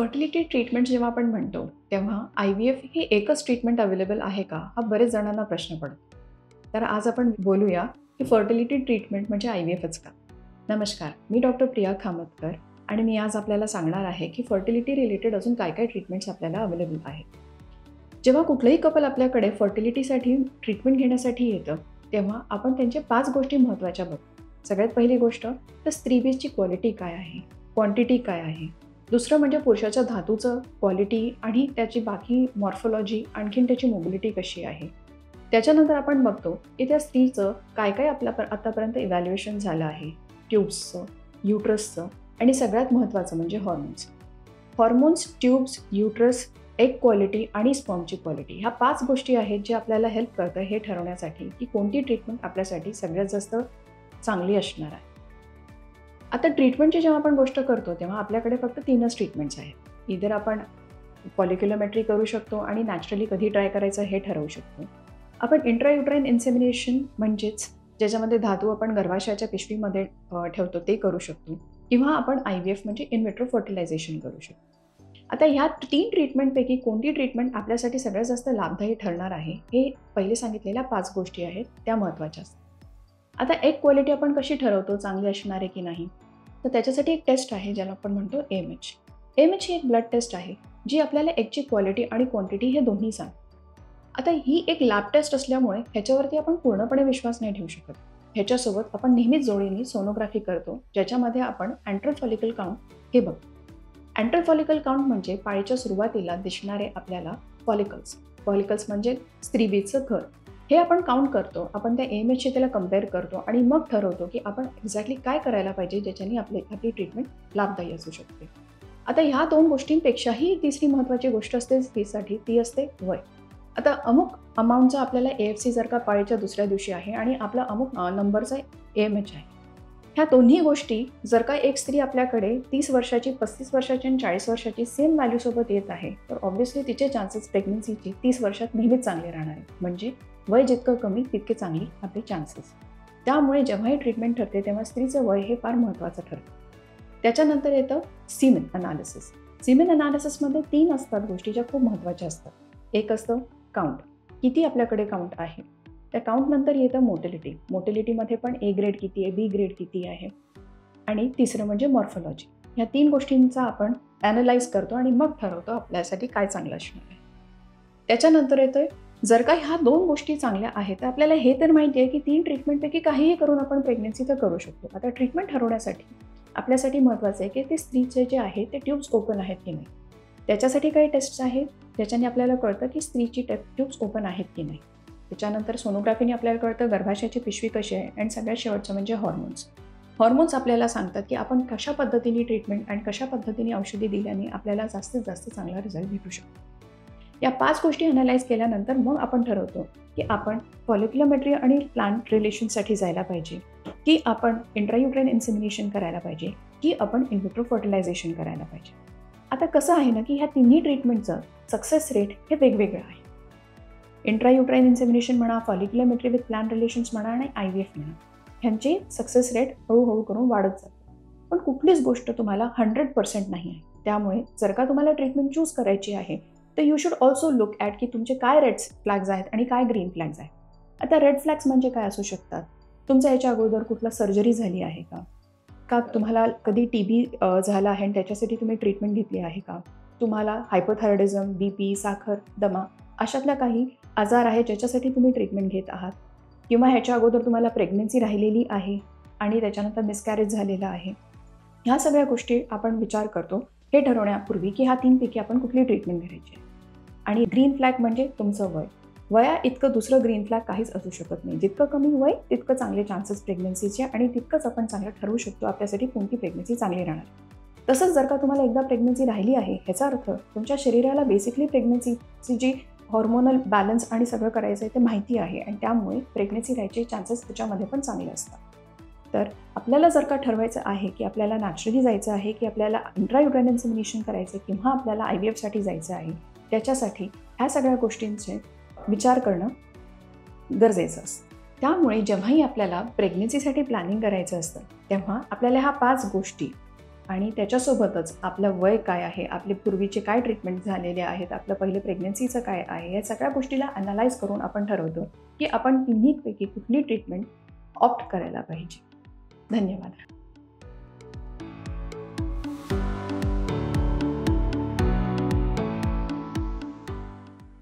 Fertility treatment जेव्हा आपण म्हणतो, तेव्हा IVF ही एकच ट्रीटमेंट अवेलेबल आहे का? हा बरेच जणांना प्रश्न पडतो. तर आज आपण बोलूया की फर्टिलिटी ट्रीटमेंट म्हणजे IVFच का? नमस्कार, मी डॉक्टर प्रिया खामतकर आणि मी आज आपल्याला सांगणार आहे की फर्टिलिटी रिलेटेड अजून काय ट्रीटमेंट्स आपल्याला अवेलेबल आहेत. जेव्हा कुठलंही कपल आपल्याकडे फर्टिलिटीसाठी ट्रीटमेंट घेण्यासाठी येतं, तेव्हा आपण त्यांच्या 5 गोष्टी महत्त्वाच्या बघतो. सगळ्यात पहिली गोष्ट तर स्त्रीबीजची क्वालिटी काय आहे, क्वांटिटी काय आहे. दुसरं म्हणजे पुरुषाच्या धातूचं क्वालिटी आणि त्याची बाकी मॉर्फोलॉजी, आणखीन त्याची मोबिलिटी कशी आहे. त्याच्यानंतर आपण बघतो की त्या स्त्रीचं काय आतापर्यंत इव्हॅल्युएशन झालं आहे, ट्यूब्सचं, युट्रसचं आणि सगळ्यात महत्त्वाचं म्हणजे hormones, tubes, uterus, egg quality आणि स्पर्मची क्वालिटी. ह्या 5 गोष्टी आहेत जे आपल्याला हेल्प करतं हे ठरवण्यासाठी की कोणती ट्रीटमेंट आपल्यासाठी सगळ्यात जास्त चांगली असणार आहे. आता ट्रीटमेंटची जेव्हा आपण गोष्ट करतो तेव्हा आपल्याकडे फक्त 3च ट्रीटमेंट्स आहेत. इधर आपण फॉलिक्युलोमेट्री करू शकतो आणि नॅचरली कधी ट्राय करायचं हे ठरवू शकतो. आपण इंट्रायुट्राइन इन्सेमिनेशन म्हणजेच ज्याच्यामध्ये धातू आपण गर्भाशयाच्या पिशवीमध्ये ठेवतो ते करू शकतो, किंवा आपण IVF म्हणजे इन विट्रो फर्टिलायझेशन करू शकतो. आता ह्या 3 ट्रीटमेंटपैकी कोणती ट्रीटमेंट आपल्यासाठी सगळ्यात जास्त लाभदायी ठरणार आहे हे पहिले सांगितलेल्या 5 गोष्टी आहेत त्या महत्त्वाच्या असतात. आता एग क्वालिटी आपण कशी ठरवतो चांगली असणार आहे की नाही, तर त्याच्यासाठी एक टेस्ट आहे ज्याला आपण म्हणतो AMH. AMH ही एक ब्लड टेस्ट आहे जी आपल्याला एगची क्वालिटी आणि क्वांटिटी हे दोन्ही सांगते. आता ही एक लॅब टेस्ट असल्यामुळे ह्याच्यावरती आपण पूर्णपणे विश्वास नाही ठेवू शकत. ह्याच्यासोबत आपण नेहमीच जोडीने सोनोग्राफी करतो, ज्याच्यामध्ये आपण अँट्रल फॉलिकल काउंट हे बघतो. अँट्रल फॉलिकल काउंट म्हणजे पाळीच्या सुरुवातीला दिसणारे आपल्याला फॉलिकल्स म्हणजे स्त्रीबीजचं घर, हे आपण काउंट करतो. आपण त्या AMHशी त्याला कम्पेअर करतो आणि मग ठरवतो की आपण एक्झॅक्टली काय करायला पाहिजे ज्याच्याने आपली ट्रीटमेंट लाभदायी असू शकते. आता ह्या 2 गोष्टींपेक्षाही तिसरी महत्त्वाची गोष्ट असते स्त्रीसाठी, ती असते वय. आता अमुक अमाऊंटचा आपल्याला AFC जर का पाळीच्या दुसऱ्या दिवशी आहे आणि आपला अमुक नंबरचा AMH आहे, ह्या दोन्ही गोष्टी जर का एक स्त्री आपल्याकडे 30 वर्षाची, 35 वर्षाची आणि 40 वर्षाची सेम व्हॅल्यूसोबत येत आहे, तर ऑब्व्हियसली तिचे चान्सेस प्रेग्नन्सीची 30 वर्षात नेहमीच चांगले राहणार आहे. म्हणजे वय जितकं कमी तितके चांगली आपले चान्सेस. त्यामुळे जेव्हाही ट्रीटमेंट ठरते तेव्हा स्त्रीचं वय हे फार महत्त्वाचं ठरतं. त्याच्यानंतर येतं सीमेन अनालिसिस. सीमेन अनालिसिसमध्ये 3 असतात गोष्टी ज्या खूप महत्त्वाच्या असतात. एक असतं काउंट, किती आपल्याकडे काउंट आहे. त्या काउंटनंतर येतं मोटिलिटीमध्ये पण A ग्रेड किती आहे, B ग्रेड किती आहे, आणि तिसरं म्हणजे मॉर्फोलॉजी. ह्या 3 गोष्टींचा आपण ॲनलाइज करतो आणि मग ठरवतो आपल्यासाठी काय चांगलं असणार आहे. त्याच्यानंतर येतं जर का ह्या 2 गोष्टी चांगल्या आहेत तर आपल्याला हे तर माहिती आहे की 3 ट्रीटमेंटपैकी काहीही करून आपण प्रेग्नन्सी तर करू शकतो. आता ट्रीटमेंट ठरवण्यासाठी आपल्यासाठी महत्त्वाचं आहे की ते स्त्रीचे जे आहे ते ट्यूब्स ओपन आहेत की नाही. त्याच्यासाठी काही टेस्ट्स आहेत ज्याच्याने आपल्याला कळतं की स्त्रीची ट्यूब्स ओपन आहेत की नाही. त्याच्यानंतर सोनोग्राफीने आपल्याला कळतं गर्भाशयाची पिशवी कशी आहे, आणि सगळ्यात शेवटचं म्हणजे हॉर्मोन्स आपल्याला सांगतात की आपण कशा पद्धतीने ट्रीटमेंट आणि कशा पद्धतीने औषधी दिल्याने आपल्याला जास्तीत जास्त चांगला रिझल्ट भेटू शकतो. या 5 गोष्टी अनालाइज केल्यानंतर मग आपण ठरवतो की आपण फॉलिक्युलोमेट्री आणि प्लांट रिलेशनसाठी जायला पाहिजे, की आपण इंट्रायुट्राइन इन्सेमिनेशन करायला पाहिजे, की आपण इन विट्रो फर्टिलायझेशन करायला पाहिजे. आता कसं आहे ना की ह्या तिन्ही ट्रीटमेंटचं सक्सेस रेट हे वेगवेगळं आहे. इंट्रायुट्राइन इन्सेमिनेशन म्हणा, फॉलिक्युलोमेट्री विथ प्लांट रिलेशन्स म्हणा आणि IVF म्हणा, ह्यांचे सक्सेस रेट हळूहळू करून वाढत जातात. पण कुठलीच गोष्ट तुम्हाला 100% नाही आहे. त्यामुळे जर का तुम्हाला ट्रीटमेंट चूज करायची आहे तर you should also look at की तुमचे काय रेड फ्लॅग्स आहेत आणि काय ग्रीन फ्लॅग्स आहेत. आता रेड फ्लॅग्स म्हणजे काय असू शकतात, तुमच्या याच्या अगोदर कुठला सर्जरी झाली आहे का तुम्हाला कधी TB झाला आहे आणि त्याच्यासाठी तुम्ही ट्रीटमेंट घेतली आहे का, तुम्हाला हायपोथायरॉइडिझम, BP, साखर, दमा अशातल्या काही आजार आहेत ज्याच्यासाठी तुम्ही ट्रीटमेंट घेत आहात, किंवा ह्याच्या अगोदर तुम्हाला प्रेग्नन्सी राहिलेली आहे आणि त्याच्यानंतर मिसकॅरेज झालेला आहे. ह्या सगळ्या गोष्टी आपण विचार करतो हे ठरवण्यापूर्वी की ह्या 3 पैकी आपण कुठली ट्रीटमेंट घ्यायची आहे. आणि ग्रीन फ्लॅग म्हणजे तुमचं वया इतकं दुसरं ग्रीन फ्लॅग काहीच असू शकत नाही. जितकं कमी वय तितकं चांगले चान्सेस प्रेग्नन्सीचे, आणि तितकंच आपण चांगलं ठरवू शकतो आपल्यासाठी कोणती प्रेग्नन्सी चांगली राहणार. तसंच जर का तुम्हाला एकदा प्रेग्नन्सी राहिली आहे ह्याचा अर्थ तुमच्या शरीराला बेसिकली प्रेग्नन्सीची जी हॉर्मोनल बॅलन्स आणि सगळं करायचं आहे ते माहिती आहे, आणि त्यामुळे प्रेग्नन्सी राहायचे चान्सेस त्याच्यामध्ये पण चांगले असतात. तर आपल्याला जर का ठरवायचं आहे की आपल्याला नॅचरली जायचं आहे, की आपल्याला इंट्रायुट्राइन इन्सेमिनेशन करायचं आहे, किंवा आपल्याला IVFसाठी जायचं आहे, त्याच्यासाठी ह्या सगळ्या गोष्टींचे विचार करणं गरजेचं असतं. त्यामुळे जेव्हाही आपल्याला प्रेग्नन्सीसाठी प्लॅनिंग करायचं असतं तेव्हा आपल्याला ह्या 5 गोष्टी आणि त्याच्यासोबतच आपलं वय काय आहे, आपले पूर्वीचे काय ट्रीटमेंट झालेले आहेत, आपलं पहिले प्रेग्नन्सीचं काय आहे, या सगळ्या गोष्टीला अनालाइज करून आपण ठरवतो की आपण तिन्हीपैकी कुठली ट्रीटमेंट ऑप्ट करायला पाहिजे. धन्यवाद.